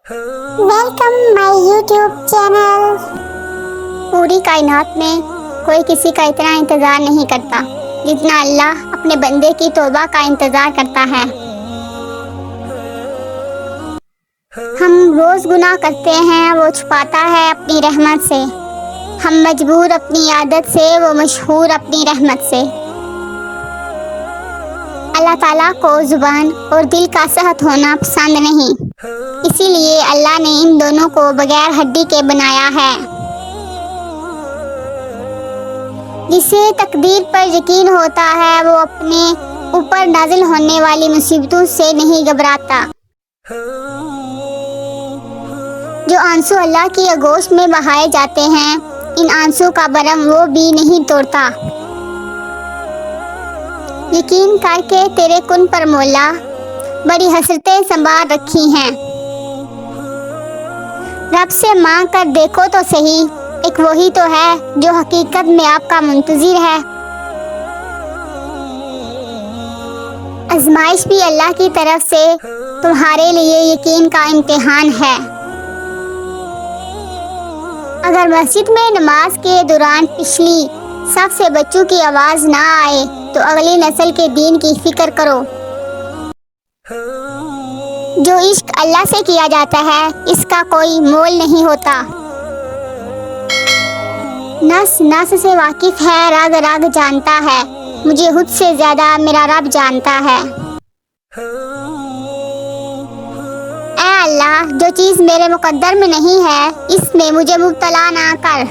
Welcome مائی YouTube channel. پوری کائنات میں کوئی کسی کا اتنا انتظار نہیں کرتا جتنا اللہ اپنے بندے کی توبہ کا انتظار کرتا ہے۔ ہم روز گناہ کرتے ہیں، وہ چھپاتا ہے اپنی رحمت سے۔ ہم مجبور اپنی عادت سے، وہ مشہور اپنی رحمت سے۔ اللہ تعالیٰ کو زبان اور دل کا صحت ہونا پسند نہیں، اسی لیے اللہ نے ان دونوں کو بغیر ہڈی کے بنایا ہے۔ جسے تقدیر پر یقین ہوتا ہے وہ اپنے اوپر نازل ہونے والی مصیبتوں سے نہیں گھبراتا۔ جو آنسو اللہ کی آغوش میں بہائے جاتے ہیں، ان آنسو کا برم وہ بھی نہیں توڑتا۔ یقین کر کے تیرے کن پر مولا بڑی حسرتیں سنبھال رکھی ہیں۔ رب سے مانگ کر دیکھو تو صحیح، ایک وہی تو ہے جو حقیقت میں آپ کا منتظر ہے۔ آزمائش بھی اللہ کی طرف سے تمہارے لیے یقین کا امتحان ہے۔ اگر مسجد میں نماز کے دوران پچھلی صف سے بچوں کی آواز نہ آئے تو اگلی نسل کے دین کی فکر کرو۔ جو عشق اللہ سے کیا جاتا ہے اس کا کوئی مول نہیں ہوتا۔ نس نس سے واقف ہے، رگ رگ جانتا ہے، مجھے خود سے زیادہ میرا رب جانتا ہے۔ اے اللہ، جو چیز میرے مقدر میں نہیں ہے اس میں مجھے مبتلا نہ کر،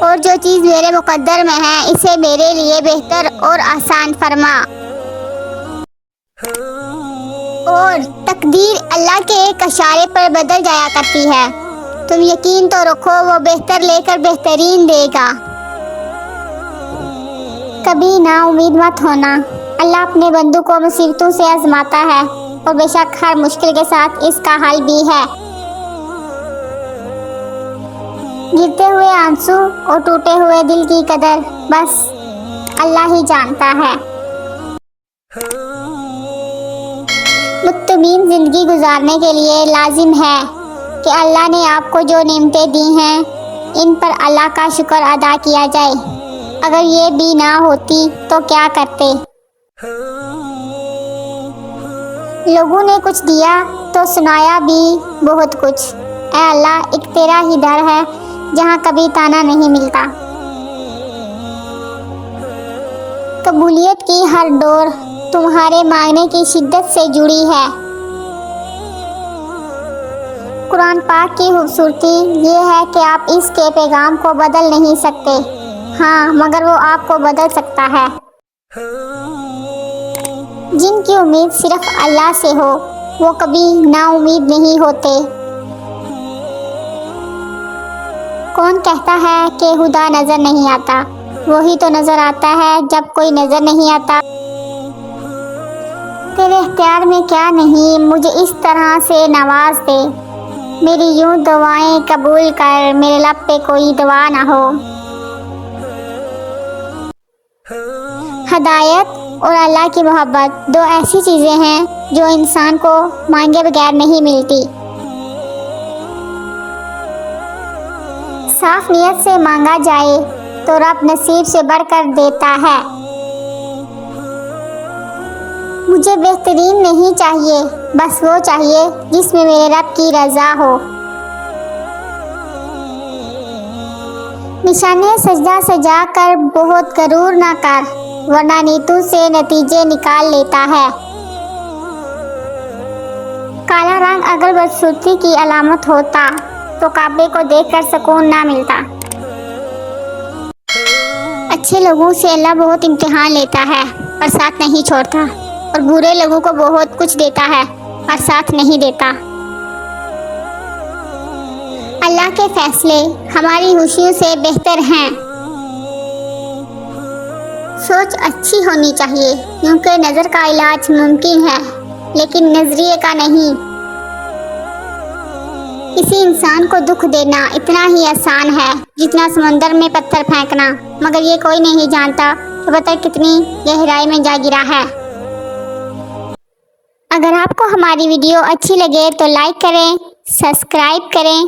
اور جو چیز میرے مقدر میں ہے اسے میرے لیے بہتر اور آسان فرما۔ اور تقدیر اللہ کے ایک اشارے پر بدل جایا کرتی ہے، تم یقین تو رکھو وہ بہتر لے کر بہترین دے گا۔ کبھی نا امید مت ہونا، اللہ اپنے بندوں کو مصیبتوں سے آزماتا ہے، اور بے شک ہر مشکل کے ساتھ اس کا حل بھی ہے۔ گرتے ہوئے آنسو اور ٹوٹے ہوئے دل کی قدر بس اللہ ہی جانتا ہے۔ مطمئن زندگی گزارنے کے لیے لازم ہے کہ اللہ نے آپ کو جو نعمتیں دی ہیں ان پر اللہ کا شکر ادا کیا جائے۔ اگر یہ بھی نہ ہوتی تو کیا کرتے؟ لوگوں نے کچھ دیا تو سنایا بھی بہت کچھ۔ اے اللہ، ایک تیرا ہی در ہے جہاں کبھی تانا نہیں ملتا۔ قبولیت کی ہر ڈور تمہارے مانگنے کی شدت سے جڑی ہے۔ قرآن پاک کی خوبصورتی یہ ہے کہ آپ اس کے پیغام کو بدل نہیں سکتے، ہاں مگر وہ آپ کو بدل سکتا ہے۔ جن کی امید صرف اللہ سے ہو وہ کبھی نا امید نہیں ہوتے۔ کون کہتا ہے کہ خدا نظر نہیں آتا؟ وہی تو نظر آتا ہے جب کوئی نظر نہیں آتا۔ تیرے اختیار میں کیا نہیں، مجھے اس طرح سے نواز دے، میری یوں دعائیں قبول کر، میرے لب پہ کوئی دعا نہ ہو۔ ہدایت اور اللہ کی محبت دو ایسی چیزیں ہیں جو انسان کو مانگے بغیر نہیں ملتی۔ صاف نیت سے مانگا جائے تو رب نصیب سے بڑھ کر دیتا ہے۔ مجھے بہترین نہیں چاہیے، بس وہ چاہیے جس میں میرے رب کی رضا ہو۔ نشانے سجدہ سجا کر بہت غرور نہ کر، ورنہ نیتوں سے نتیجے نکال لیتا ہے۔ کالا رنگ اگر بدسورتی کی علامت ہوتا تو کعبے کو دیکھ کر سکون نہ ملتا۔ اچھے لوگوں سے اللہ بہت امتحان لیتا ہے پر ساتھ نہیں چھوڑتا، اور برے لوگوں کو بہت کچھ دیتا ہے پر ساتھ نہیں دیتا۔ اللہ کے فیصلے ہماری خوشیوں سے بہتر ہیں۔ سوچ اچھی ہونی چاہیے کیونکہ نظر کا علاج ممکن ہے لیکن نظریے کا نہیں۔ کسی انسان کو دکھ دینا اتنا ہی آسان ہے جتنا سمندر میں پتھر پھینکنا، مگر یہ کوئی نہیں جانتا کہ پتھر کتنی گہرائی میں جا گرا ہے۔ اگر آپ کو ہماری ویڈیو اچھی لگے تو لائک کریں، سبسکرائب کریں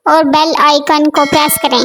اور بیل آئیکن کو پریس کریں۔